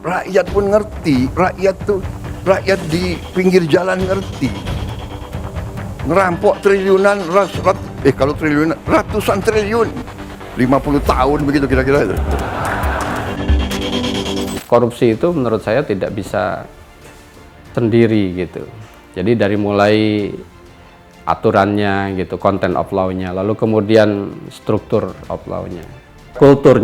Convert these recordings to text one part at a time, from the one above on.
rakyat pun ngerti, rakyat di pinggir jalan ngerti. Ngerampok triliunan, kalau triliunan, ratusan triliun, 50 tahun begitu kira-kira itu. Korupsi itu menurut saya tidak bisa sendiri gitu. Jadi dari mulai aturannya gitu, content of law-nya, lalu kemudian struktur of law-nya, kultur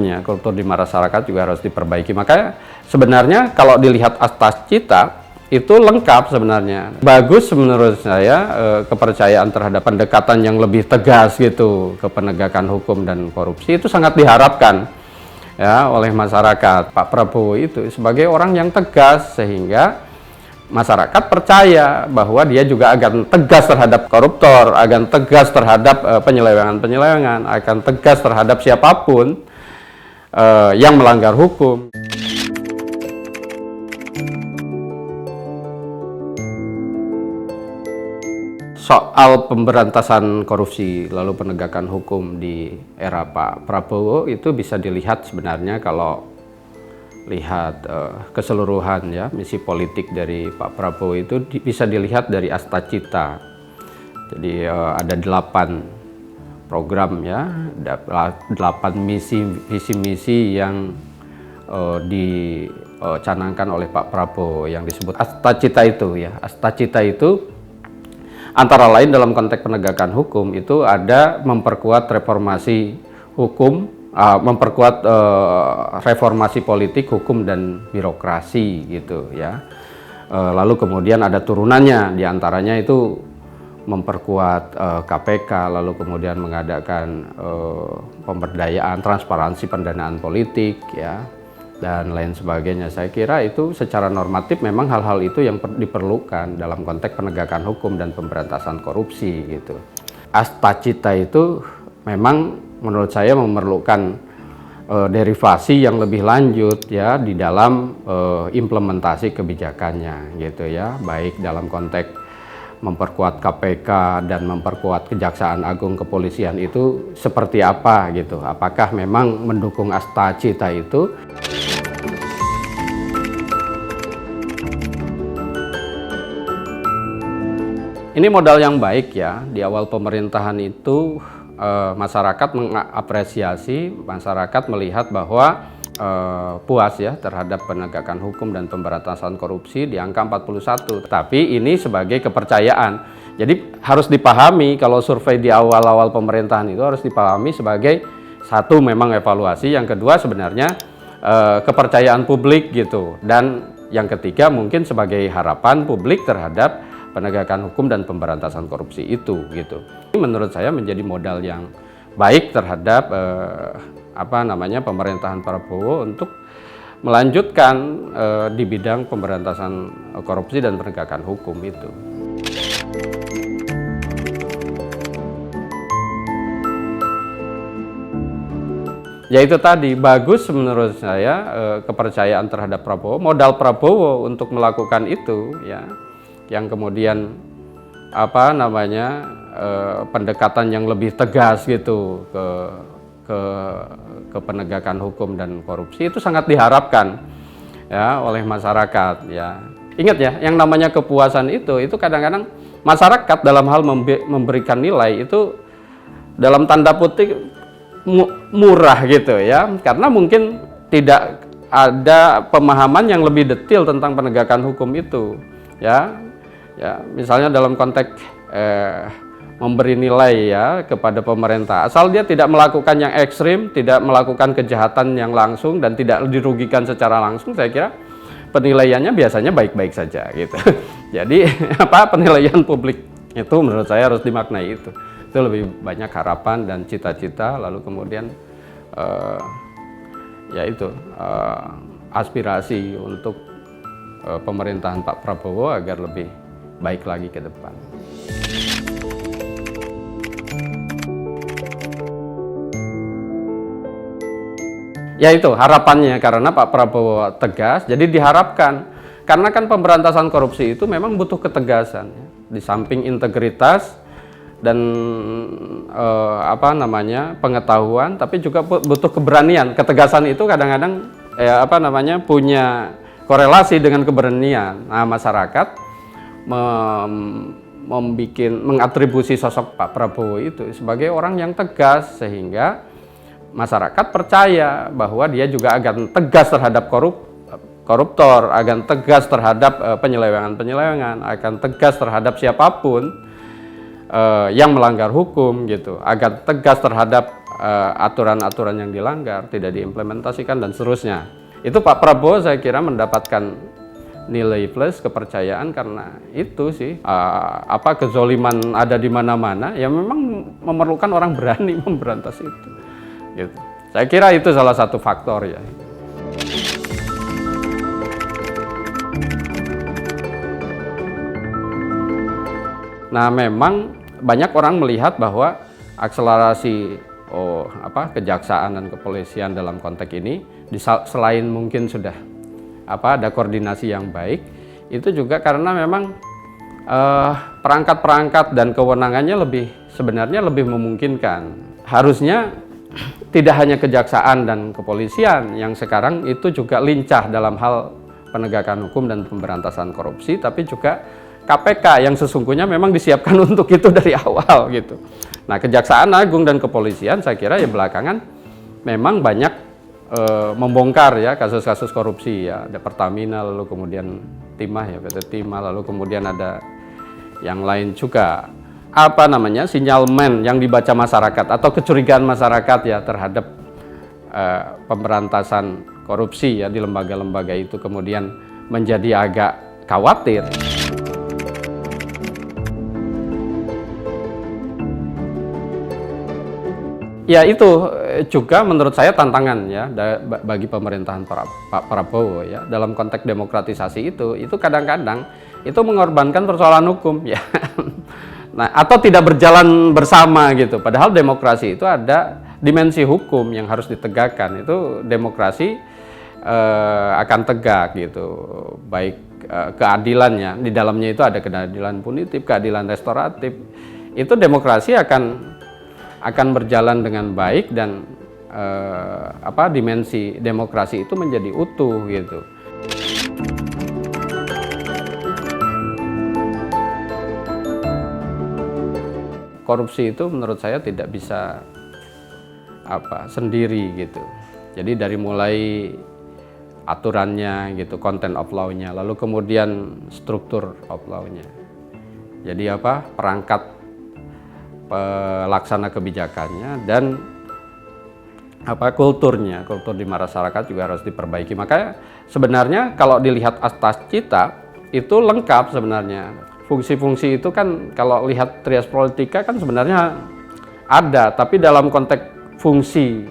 di masyarakat juga harus diperbaiki. Makanya sebenarnya kalau dilihat asas cita itu lengkap sebenarnya. Bagus menurut saya kepercayaan terhadap pendekatan yang lebih tegas gitu ke penegakan hukum dan korupsi itu sangat diharapkan ya oleh masyarakat. Pak Prabowo itu sebagai orang yang tegas sehingga masyarakat percaya bahwa dia juga akan tegas terhadap koruptor, akan tegas terhadap penyelewengan, akan tegas terhadap siapapun yang melanggar hukum. Soal pemberantasan korupsi lalu penegakan hukum di era Pak Prabowo itu bisa dilihat sebenarnya kalau lihat keseluruhan ya misi politik dari Pak Prabowo itu bisa dilihat dari asta cita. Jadi ada 8 program ya, 8 misi yang dicanangkan oleh Pak Prabowo yang disebut asta cita itu ya. Asta cita itu antara lain dalam konteks penegakan hukum itu ada memperkuat reformasi hukum, memperkuat reformasi politik, hukum dan birokrasi gitu ya. Lalu kemudian ada turunannya, diantaranya itu memperkuat KPK, lalu kemudian mengadakan pemberdayaan, transparansi pendanaan politik ya, dan lain sebagainya. Saya kira itu secara normatif memang hal-hal itu yang diperlukan dalam konteks penegakan hukum dan pemberantasan korupsi gitu. Asta cita itu memang menurut saya memerlukan derivasi yang lebih lanjut ya di dalam implementasi kebijakannya gitu ya, baik dalam konteks memperkuat KPK dan memperkuat Kejaksaan Agung, Kepolisian itu seperti apa gitu. Apakah memang mendukung asta cita itu? Ini modal yang baik ya, di awal pemerintahan itu masyarakat mengapresiasi, masyarakat melihat bahwa puas ya terhadap penegakan hukum dan pemberantasan korupsi di angka 41. Tapi ini sebagai kepercayaan. Jadi harus dipahami kalau survei di awal-awal pemerintahan itu harus dipahami sebagai satu memang evaluasi, yang kedua sebenarnya kepercayaan publik gitu. Dan yang ketiga mungkin sebagai harapan publik terhadap penegakan hukum dan pemberantasan korupsi itu gitu. Ini menurut saya menjadi modal yang baik terhadap pemerintahan Prabowo untuk melanjutkan di bidang pemberantasan korupsi dan penegakan hukum itu. Ya itu tadi, bagus menurut saya kepercayaan terhadap Prabowo, modal Prabowo untuk melakukan itu ya, yang kemudian pendekatan yang lebih tegas gitu ke penegakan hukum dan korupsi itu sangat diharapkan ya oleh masyarakat ya. Ingat ya, yang namanya kepuasan itu kadang-kadang masyarakat dalam hal memberikan nilai itu dalam tanda petik murah gitu ya, karena mungkin tidak ada pemahaman yang lebih detail tentang penegakan hukum itu ya. Ya, misalnya dalam konteks memberi nilai ya kepada pemerintah, asal dia tidak melakukan yang ekstrim, tidak melakukan kejahatan yang langsung dan tidak dirugikan secara langsung, saya kira penilaiannya biasanya baik-baik saja gitu. Jadi penilaian publik itu menurut saya harus dimaknai itu lebih banyak harapan dan cita-cita, lalu kemudian aspirasi untuk pemerintahan Pak Prabowo agar lebih baik lagi ke depan. Ya itu harapannya, karena Pak Prabowo tegas, jadi diharapkan. Karena kan pemberantasan korupsi itu memang butuh ketegasan, ya. Di samping integritas dan pengetahuan, tapi juga butuh keberanian. Ketegasan itu kadang-kadang punya korelasi dengan keberanian. Nah, masyarakat mengatribusi sosok Pak Prabowo itu sebagai orang yang tegas, sehingga masyarakat percaya bahwa dia juga akan tegas terhadap koruptor, akan tegas terhadap penyelewengan-penyelewengan, akan tegas terhadap siapapun yang melanggar hukum gitu, akan tegas terhadap aturan-aturan yang dilanggar, tidak diimplementasikan dan seterusnya. Itu Pak Prabowo saya kira mendapatkan nilai plus kepercayaan karena itu sih. Kezoliman ada di mana-mana, ya memang memerlukan orang berani memberantas itu. Gitu. Saya kira itu salah satu faktor ya. Nah, memang banyak orang melihat bahwa akselerasi kejaksaan dan kepolisian dalam konteks ini, selain mungkin sudah ada koordinasi yang baik, itu juga karena memang perangkat-perangkat dan kewenangannya sebenarnya lebih memungkinkan. Harusnya tidak hanya kejaksaan dan kepolisian yang sekarang itu juga lincah dalam hal penegakan hukum dan pemberantasan korupsi, tapi juga KPK yang sesungguhnya memang disiapkan untuk itu dari awal gitu. Nah, Kejaksaan Agung dan kepolisian saya kira ya belakangan memang banyak membongkar ya kasus-kasus korupsi ya. Ada Pertamina, lalu kemudian Timah ya, PT Timah, lalu kemudian ada yang lain juga. Sinyalmen yang dibaca masyarakat atau kecurigaan masyarakat ya terhadap pemberantasan korupsi ya di lembaga-lembaga itu kemudian menjadi agak khawatir. Ya, itu juga menurut saya tantangan ya bagi pemerintahan Pak Prabowo ya dalam konteks demokratisasi itu kadang-kadang itu mengorbankan persoalan hukum ya. Nah, atau tidak berjalan bersama gitu. Padahal demokrasi itu ada dimensi hukum yang harus ditegakkan. Itu demokrasi akan tegak gitu. Baik keadilannya, di dalamnya itu ada keadilan punitif, keadilan restoratif. Itu demokrasi akan berjalan dengan baik dan dimensi demokrasi itu menjadi utuh gitu. Korupsi itu menurut saya tidak bisa sendiri gitu. Jadi dari mulai aturannya gitu, content of law-nya, lalu kemudian struktur of law-nya. Jadi perangkat pelaksana kebijakannya dan kultur di masyarakat juga harus diperbaiki. Makanya sebenarnya kalau dilihat atas cita itu lengkap sebenarnya. Fungsi-fungsi itu kan kalau lihat trias politika kan sebenarnya ada, tapi dalam konteks fungsi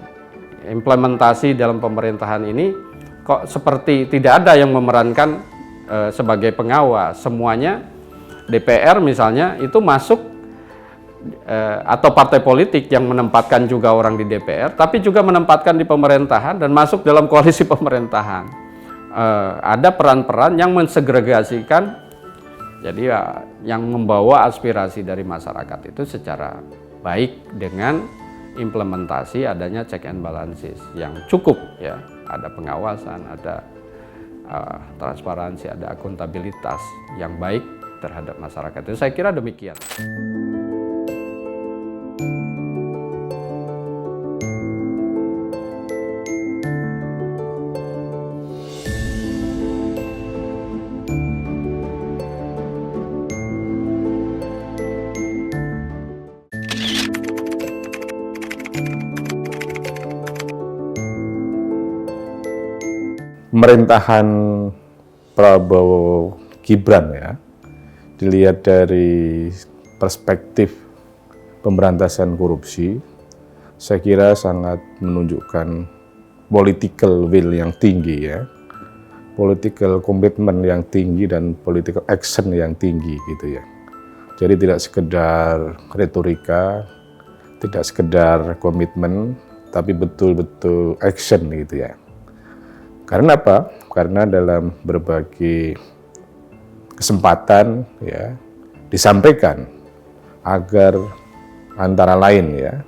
implementasi dalam pemerintahan ini kok seperti tidak ada yang memerankan sebagai pengawas. Semuanya DPR misalnya itu masuk atau partai politik yang menempatkan juga orang di DPR, tapi juga menempatkan di pemerintahan dan masuk dalam koalisi pemerintahan. Ada peran-peran yang mensegregasikan. Jadi yang membawa aspirasi dari masyarakat itu secara baik dengan implementasi adanya check and balances yang cukup ya. Ada pengawasan, ada transparansi, ada akuntabilitas yang baik terhadap masyarakat. Itu saya kira demikian. Pemerintahan Prabowo Gibran ya, dilihat dari perspektif pemberantasan korupsi, saya kira sangat menunjukkan political will yang tinggi ya, political commitment yang tinggi dan political action yang tinggi gitu ya. Jadi tidak sekedar retorika, tidak sekedar komitmen, tapi betul-betul action gitu ya. Karena apa? Karena dalam berbagai kesempatan ya disampaikan agar antara lain ya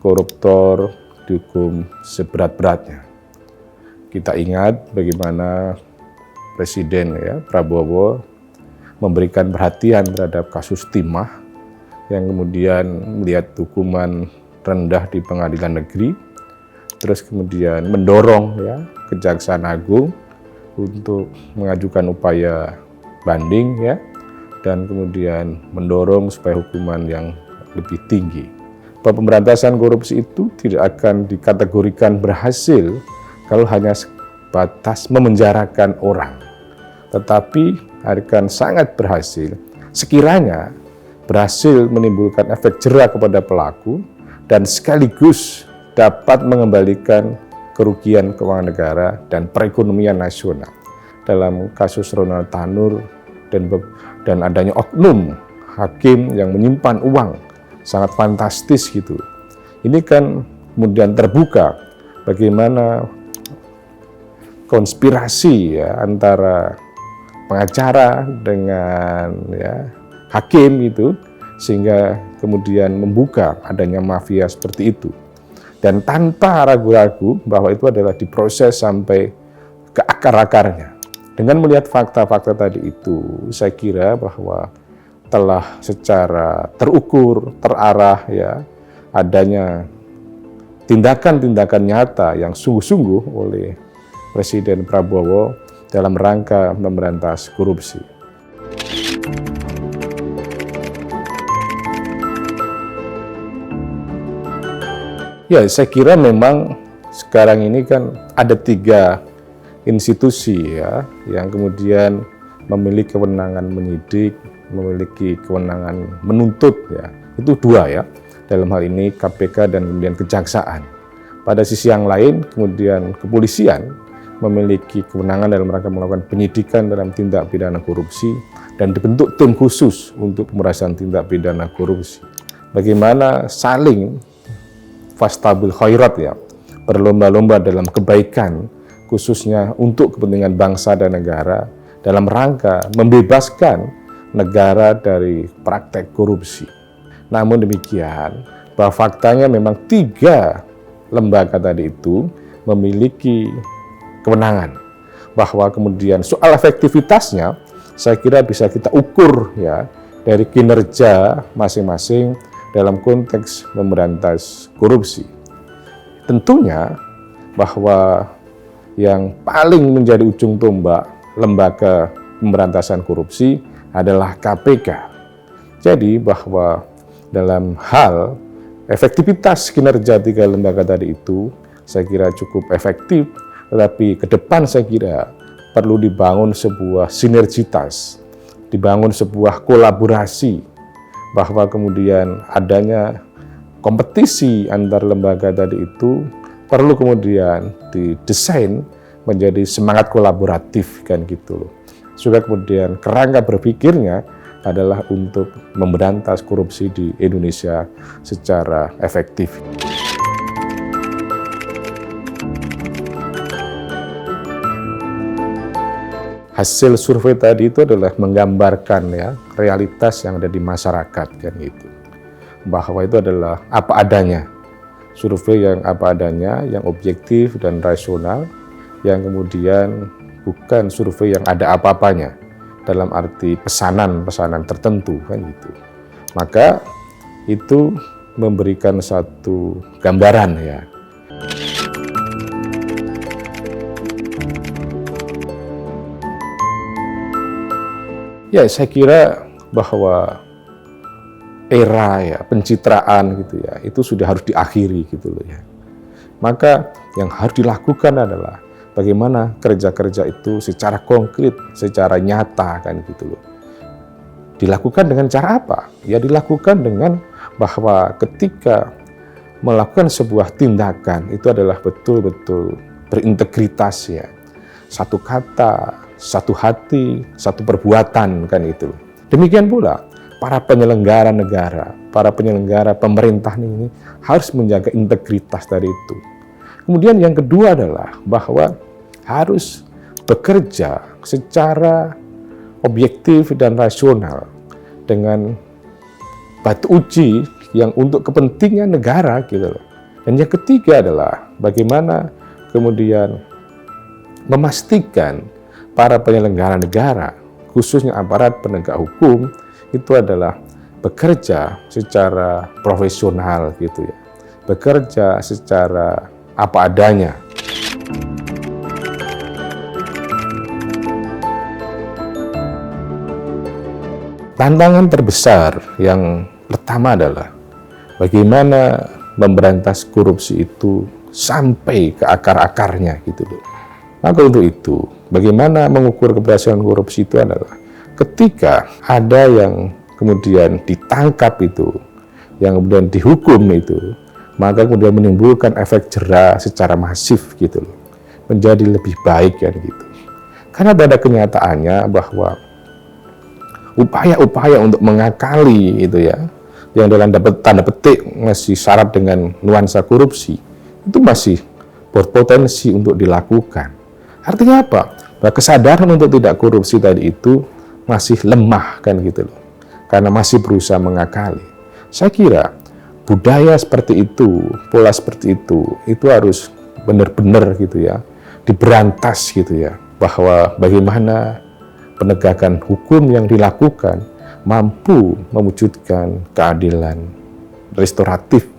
koruptor dihukum seberat-beratnya. Kita ingat bagaimana Presiden ya Prabowo memberikan perhatian terhadap kasus timah yang kemudian melihat hukuman rendah di pengadilan negeri, terus kemudian mendorong ya Kejaksaan Agung untuk mengajukan upaya banding ya, dan kemudian mendorong supaya hukuman yang lebih tinggi. Bahwa pemberantasan korupsi itu tidak akan dikategorikan berhasil kalau hanya sebatas memenjarakan orang, tetapi akan sangat berhasil sekiranya berhasil menimbulkan efek jera kepada pelaku dan sekaligus dapat mengembalikan kerugian keuangan negara dan perekonomian nasional. Dalam kasus Ronald Tanur dan adanya oknum hakim yang menyimpan uang sangat fantastis gitu. Ini kan kemudian terbuka bagaimana konspirasi ya antara pengacara dengan ya hakim itu, sehingga kemudian membuka adanya mafia seperti itu. Dan tanpa ragu-ragu bahwa itu adalah diproses sampai ke akar-akarnya. Dengan melihat fakta-fakta tadi itu, saya kira bahwa telah secara terukur, terarah ya, adanya tindakan-tindakan nyata yang sungguh-sungguh oleh Presiden Prabowo dalam rangka memberantas korupsi. Ya, saya kira memang sekarang ini kan ada 3 institusi ya yang kemudian memiliki kewenangan menyidik, memiliki kewenangan menuntut ya. Itu 2 ya. Dalam hal ini KPK dan kemudian Kejaksaan. Pada sisi yang lain kemudian kepolisian memiliki kewenangan dalam rangka melakukan penyidikan dalam tindak pidana korupsi dan dibentuk tim khusus untuk pemberantasan tindak pidana korupsi. Bagaimana saling fastabil khairat ya, berlomba-lomba dalam kebaikan khususnya untuk kepentingan bangsa dan negara dalam rangka membebaskan negara dari praktek korupsi. Namun demikian, bahwa faktanya memang 3 lembaga tadi itu memiliki kewenangan, bahwa kemudian soal efektivitasnya saya kira bisa kita ukur ya dari kinerja masing-masing dalam konteks memberantas korupsi. Tentunya bahwa yang paling menjadi ujung tombak lembaga pemberantasan korupsi adalah KPK. Jadi bahwa dalam hal efektivitas kinerja 3 lembaga tadi itu saya kira cukup efektif, tetapi ke depan saya kira perlu dibangun sebuah sinergitas, dibangun sebuah kolaborasi, bahwa kemudian adanya kompetisi antar lembaga tadi itu perlu kemudian didesain menjadi semangat kolaboratif kan gitu loh. Juga kemudian kerangka berpikirnya adalah untuk memberantas korupsi di Indonesia secara efektif. Hasil survei tadi itu adalah menggambarkan ya realitas yang ada di masyarakat kan gitu. Bahwa itu adalah apa adanya. Survei yang apa adanya, yang objektif dan rasional, yang kemudian bukan survei yang ada apa-apanya dalam arti pesanan-pesanan tertentu kan gitu. Maka itu memberikan satu gambaran ya. Ya, saya kira bahwa era ya pencitraan gitu ya, itu sudah harus diakhiri gitu loh ya. Maka yang harus dilakukan adalah bagaimana kerja-kerja itu secara konkret, secara nyata kan gitu loh. Dilakukan dengan cara apa? Ya dilakukan dengan bahwa ketika melakukan sebuah tindakan itu adalah betul-betul berintegritas ya. Satu kata, satu hati, satu perbuatan kan itu. Demikian pula para penyelenggara negara, para penyelenggara pemerintah ini harus menjaga integritas dari itu. Kemudian yang kedua adalah bahwa harus bekerja secara objektif dan rasional dengan batu uji yang untuk kepentingan negara gitu loh. Dan yang ketiga adalah bagaimana kemudian memastikan para penyelenggara negara, khususnya aparat penegak hukum, itu adalah bekerja secara profesional gitu ya, bekerja secara apa adanya. Tantangan terbesar yang pertama adalah bagaimana memberantas korupsi itu sampai ke akar-akarnya gitu loh. Maka untuk itu, bagaimana mengukur keberhasilan korupsi itu adalah ketika ada yang kemudian ditangkap itu, yang kemudian dihukum itu, maka kemudian menimbulkan efek jera secara masif gitu loh, menjadi lebih baik kan gitu. Karena pada kenyataannya bahwa upaya-upaya untuk mengakali itu ya, yang dalam tanda petik masih syarat dengan nuansa korupsi, itu masih berpotensi untuk dilakukan. Artinya apa? Bahwa kesadaran untuk tidak korupsi tadi itu masih lemah kan gitu loh, karena masih berusaha mengakali. Saya kira budaya seperti itu, pola seperti itu harus benar-benar gitu ya, diberantas gitu ya, bahwa bagaimana penegakan hukum yang dilakukan mampu mewujudkan keadilan restoratif,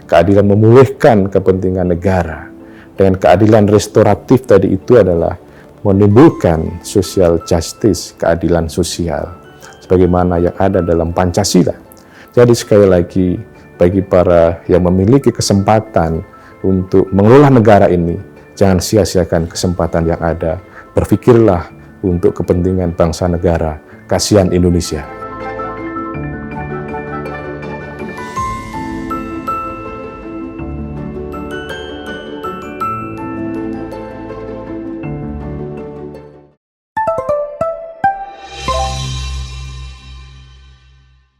keadilan memulihkan kepentingan negara. Dengan keadilan restoratif tadi itu adalah menimbulkan social justice, keadilan sosial, sebagaimana yang ada dalam Pancasila. Jadi sekali lagi, bagi para yang memiliki kesempatan untuk mengelola negara ini, jangan sia-siakan kesempatan yang ada. Berpikirlah untuk kepentingan bangsa negara. Kasihan Indonesia.